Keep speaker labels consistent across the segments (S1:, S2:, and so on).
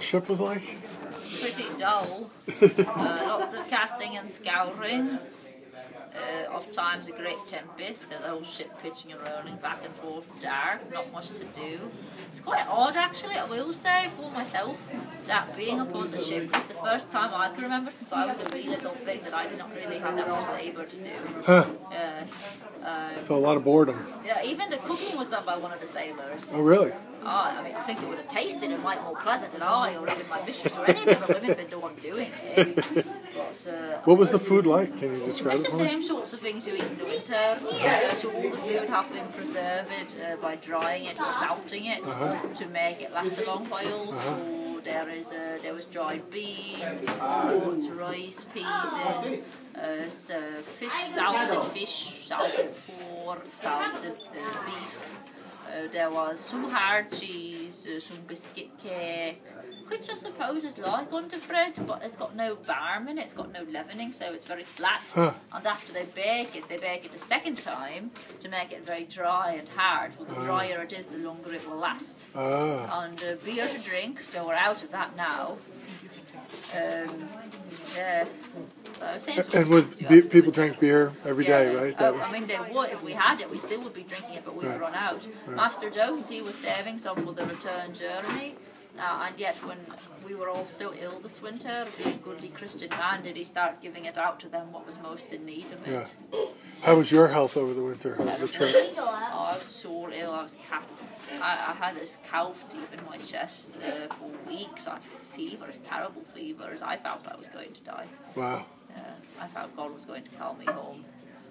S1: ship was like?
S2: Pretty dull. Lots of casting and scouring. Oft times a great tempest, the whole ship pitching and rolling back and forth, dark, not much to do. It's quite odd actually, I will say, for myself, that being upon the ship was the first time I can remember since I was a wee little thing that I did not really have that much labour to do.
S1: Huh. So a lot of boredom.
S2: Yeah, even the cooking was done by one of the sailors.
S1: Oh really?
S2: I mean, I think it would have tasted and might more pleasant than I or even my mistress or any of the other women been the one doing it. But,
S1: what was the food like? Can you describe
S2: it's
S1: it
S2: the
S1: for me?
S2: same sorts of things you eat in the winter. So all the food have been preserved by drying it or salting it to make it last a long while. So there was dried beans, oats, rice, peas, fish, salted pork, salted beef. There was some hard cheese, some biscuit cake, which I suppose is like underbread, but it's got no barm in it, it's got no leavening, so it's very flat. And after they bake it a second time to make it very dry and hard. Well, the drier it is, the longer it will last. And beer to drink, though we're out of that now. Yeah.
S1: And would people drink beer every day, right?
S2: I mean, they would. If we had it, we still would be drinking it, but we've run out. Master Jones, he was saving some for the return journey. And yet, when we were all so ill this winter, being a goodly Christian man, did he start giving it out to them what was most in need of it.
S1: Yeah. How was your health over the winter, the trip?
S2: I was so ill. I had this calf deep in my chest for weeks. I had fevers, terrible fevers. I felt I was going to die.
S1: Wow.
S2: I felt God was going to call me home.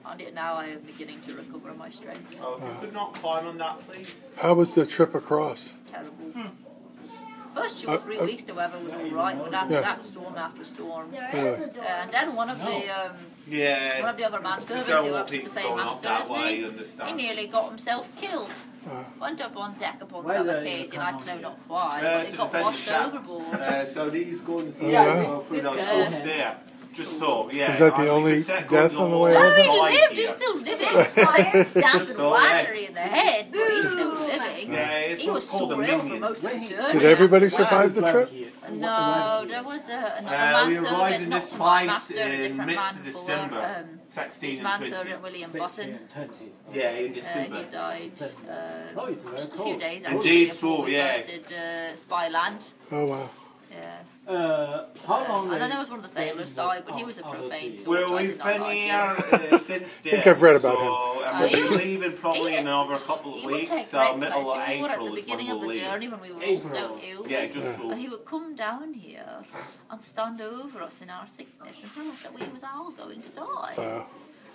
S2: And yet now I am beginning to recover my strength.
S3: Oh, if you could not climb on that, please.
S1: How was the trip across?
S2: Terrible. First 2 or 3 weeks the weather was all right, but after that, storm after storm. And then one of the other manservants who was the same master as me, he nearly got himself killed. Went up on deck upon some occasion, I know not why, but he got washed overboard.
S3: So these guns go through those doors there. Just so, yeah.
S1: Was that the only death on the way
S2: over?
S1: over?
S2: No, he lived, he's still living. Damp and watery in the head, but he's still living. He was so ill for most of the journey.
S1: Did everybody survive the trip?
S2: No, there was another manservant, not to my master, a different man for his manservant, William Button.
S3: Yeah, in December.
S2: He died just a few days after
S3: Indeed,
S2: we first did Spy Land.
S1: Oh, wow.
S2: Yeah.
S4: How long?
S2: And then there was one of the sailors died, but he was a profane sort.
S3: Well, we've been here since then.
S1: I think I've read about him.
S3: And we'll be leaving probably in another couple of weeks, so middle of April
S2: at the beginning of the journey when we were all so ill.
S3: Yeah, just
S2: and he would come down here and stand over us in our sickness and tell us that we was all going to die.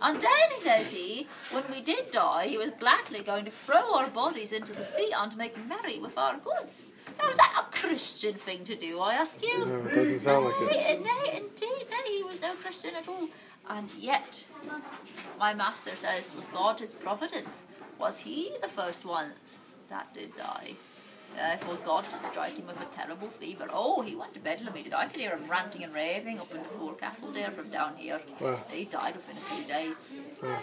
S2: And then, says he, when we did die, he was gladly going to throw our bodies into the sea and make merry with our goods. Now, is that a Christian thing to do, I ask you?
S1: No, it doesn't sound like it.
S2: Nay, indeed, nay, he was no Christian at all. And yet, my master says it was God, his providence. Was he the first one that did die? For God did strike him with a terrible fever. Oh, he went to Bedlam, he did. I could hear him ranting and raving up in the forecastle there from down here. He died within a few days.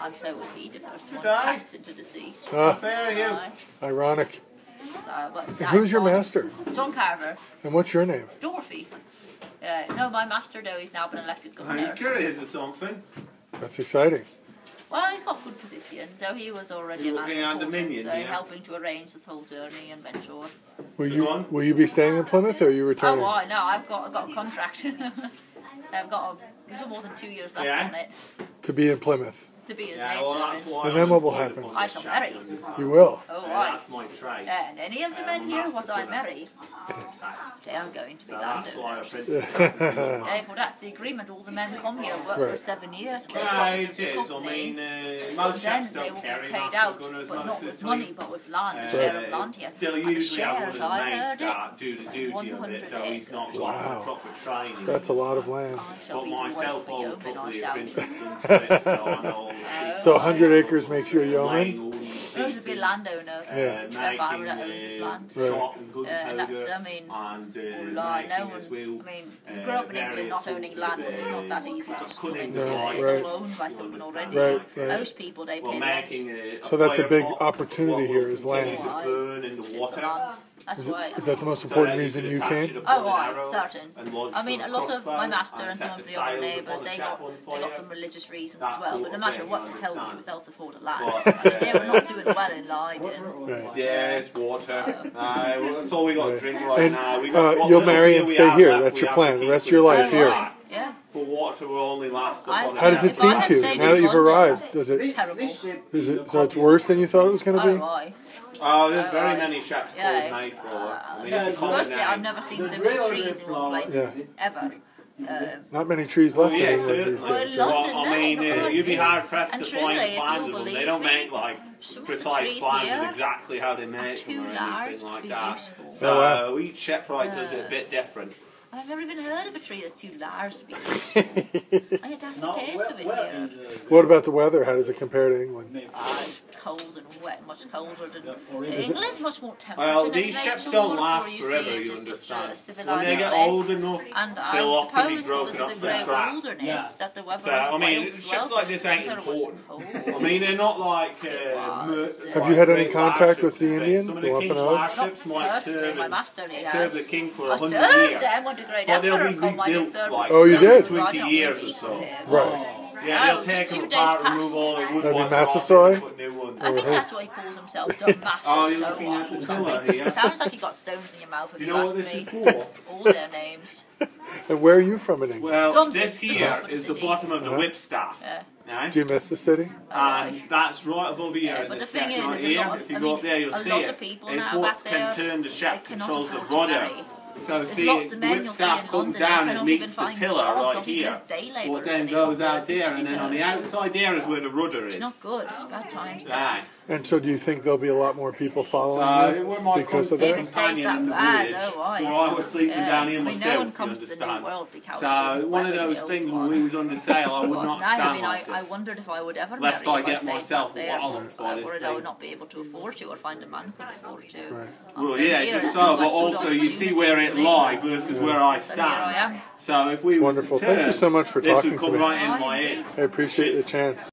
S2: And so was he, the first one cast into the sea.
S1: Ironic.
S2: So, but
S1: who's your master?
S2: John Carver.
S1: And what's your name?
S2: Dorothy. No, my master, though, he's now been elected governor.
S3: Are you curious or something?
S1: That's exciting.
S2: Well, he's got good position, though he was already a man of importance, so helping to arrange this whole journey and venture.
S1: Will you be staying in Plymouth, or are you returning?
S2: Oh, no, I've got a contract. I've got more than 2 years left on it.
S1: To be in Plymouth.
S2: To be his maidservant.
S1: And then what will happen?
S2: I shall marry.
S1: You will?
S2: Oh, right.
S3: That's my trade.
S2: And any of the men here, what I marry, they are going to be landowners. Therefore, that's the agreement. All the men come here, work for 7 years.
S3: It is. I mean, most chaps don't carry
S2: paid out, but not with money, but with land, share of land here.
S3: They'll usually have one of the mates
S2: that
S3: do the duty of it, though he's not got proper training.
S1: That's a lot of land.
S3: But myself, I will probably have interest in it, so I know.
S1: So 100 acres makes you a yeoman?
S2: Those would be landowner.
S3: Making
S2: farmer that owns his land.
S3: And
S2: that's, I mean, you grew up in England not owning land, and it's not that easy to just come into it. It's all owned by someone already. Most people, they pay rent.
S1: So that's a big opportunity here, is land.
S3: Burn in the water.
S2: That's why.
S1: Is that the most important reason you came?
S2: Oh, right, certain. I mean, a lot of my master and some of the other neighbours, they got some religious reasons as well. But no matter what they tell you, it's also for the land. I mean, they were not doing well in Leiden.
S1: Right.
S3: Yeah, it's water. That's all we got to drink right now.
S1: You'll marry and stay here. That's your plan. The rest of your life here.
S2: Yeah.
S3: For water will only last.
S1: How does it seem to you now that you've arrived? Does it?
S2: Terrible.
S1: Is it? So it's worse than you thought it was going to be?
S3: Oh, there's very many shops called Mayflower.
S2: Firstly, I've never seen so many trees in one place ever.
S1: Not many trees left in England these
S2: Well,
S1: days.
S2: London,
S3: I mean, you'd be hard pressed to
S2: truly,
S3: find
S2: if
S3: plans
S2: you
S3: of them. They
S2: believe
S3: don't
S2: me,
S3: make like
S2: some of the
S3: precise
S2: trees
S3: plans
S2: here
S3: of exactly how they make
S2: too
S3: them or
S2: large
S3: anything
S2: to
S3: like
S2: be
S3: that.
S2: useful.
S3: So each shipwright does it a bit different.
S2: I've never even heard of a tree that's too large to be useful. I had that's the case of it here.
S1: What about the weather? How does it compare to England?
S2: It's cold and wet, much colder than England's much more temperature.
S3: Well, these ships don't last forever, you understand. When they get old enough,
S2: and
S3: they'll often be
S2: this
S3: broken
S2: is
S3: up
S2: a
S3: for
S2: great
S3: scrap.
S2: wilderness that the weather
S3: So,
S2: is
S3: I mean,
S2: wild as
S3: ships
S2: well,
S3: like
S2: but
S3: this
S2: the
S3: ain't
S2: winter was
S3: important.
S2: cold.
S3: I mean, they're not like...
S1: Have you had any contact with the Indians,
S3: Some
S1: the
S3: of the king's
S1: Wampanoags?
S3: ships might
S2: Personally, my master he
S3: serve
S2: has.
S3: the king for
S2: I
S3: 100
S2: served
S3: years.
S2: them under the great
S3: But they'll
S2: emperor
S3: be
S2: come, I did
S3: rebuilt
S2: serve
S3: like
S1: Oh, you did?
S3: 20 years or so.
S1: Right.
S3: Yeah, they'll
S2: Oh,
S3: take
S2: just
S3: them
S2: 2 days
S3: apart, remove
S2: past.
S3: all the wood
S1: That'd be
S3: ones off,
S1: Massasoit?
S3: and put new ones.
S2: I think that's what he calls himself, Dumb Master.
S3: Oh, you're
S2: so
S3: looking
S2: what,
S3: at the
S2: or
S3: tiller
S2: something.
S3: here.
S2: Sounds like you got stones in your mouth if
S3: You
S2: you
S3: know
S2: ask
S3: what this
S2: me.
S3: is for?
S2: All their names.
S1: And where are you from in England?
S3: Well,
S2: London,
S3: this
S2: just
S3: here
S2: north of the
S3: is the
S2: city.
S3: bottom of the whipstaff.
S2: Yeah.
S3: Right?
S1: Do you miss the city?
S3: And that's right above here
S2: Yeah,
S3: in
S2: but
S3: the
S2: the thing
S3: step
S2: is,
S3: right
S2: there's a
S3: here.
S2: lot of,
S3: If you
S2: I
S3: go
S2: mean,
S3: up there, you'll
S2: a
S3: see
S2: lot
S3: it.
S2: of people
S3: It's
S2: now
S3: what
S2: back
S3: can
S2: there,
S3: turn the ship,
S2: they cannot
S3: controls the
S2: afford to
S3: rudder.
S2: marry.
S3: So
S2: There's
S3: see,
S2: lots
S3: the
S2: of men you'll see
S3: whipstaff
S2: in
S3: comes
S2: London, they
S3: down and
S2: cannot
S3: meets
S2: even
S3: the
S2: find
S3: tiller
S2: jobs,
S3: right
S2: not even
S3: here.
S2: as day
S3: What
S2: labourers
S3: then
S2: anymore.
S3: goes out there, and then on the
S2: It's
S3: outside there is where the rudder is.
S2: not good, it's bad times there.
S3: Right.
S1: And so do you think there'll be a lot more people
S3: So
S1: following you
S3: we're my
S1: because of
S2: If it
S1: that?
S2: stays
S3: companion in
S2: that
S3: the
S2: bad,
S3: voyage.
S2: oh, why?
S3: Where I was sleeping down here
S2: I mean,
S3: myself,
S2: no one
S3: you
S2: comes to the new
S3: understand.
S2: world because
S3: So one of those things when we was on the sail, I would not
S2: now, I
S3: stand
S2: mean,
S3: like
S2: I
S3: this.
S2: wondered if I would ever
S3: Lest
S2: marry
S3: I
S2: if
S3: get
S2: stayed
S3: myself
S2: back there.
S3: walloped by
S2: I
S3: this
S2: worried I would
S3: thing.
S2: not be able to afford to, or find a man who could afford to.
S1: Right.
S3: Well,
S2: So
S3: yeah,
S2: here
S3: just
S2: it's
S3: so,
S2: not
S3: but
S2: like good
S3: also you see
S2: opportunity
S3: where
S2: to
S3: it
S2: me.
S3: lies versus where I
S2: So here I
S3: stand.
S2: am.
S3: So if we was
S1: Wonderful.
S3: to turn,
S1: Thank you so much for
S3: this
S1: talking
S3: would
S1: to
S3: come
S1: me.
S3: right in my head.
S1: I appreciate the chance.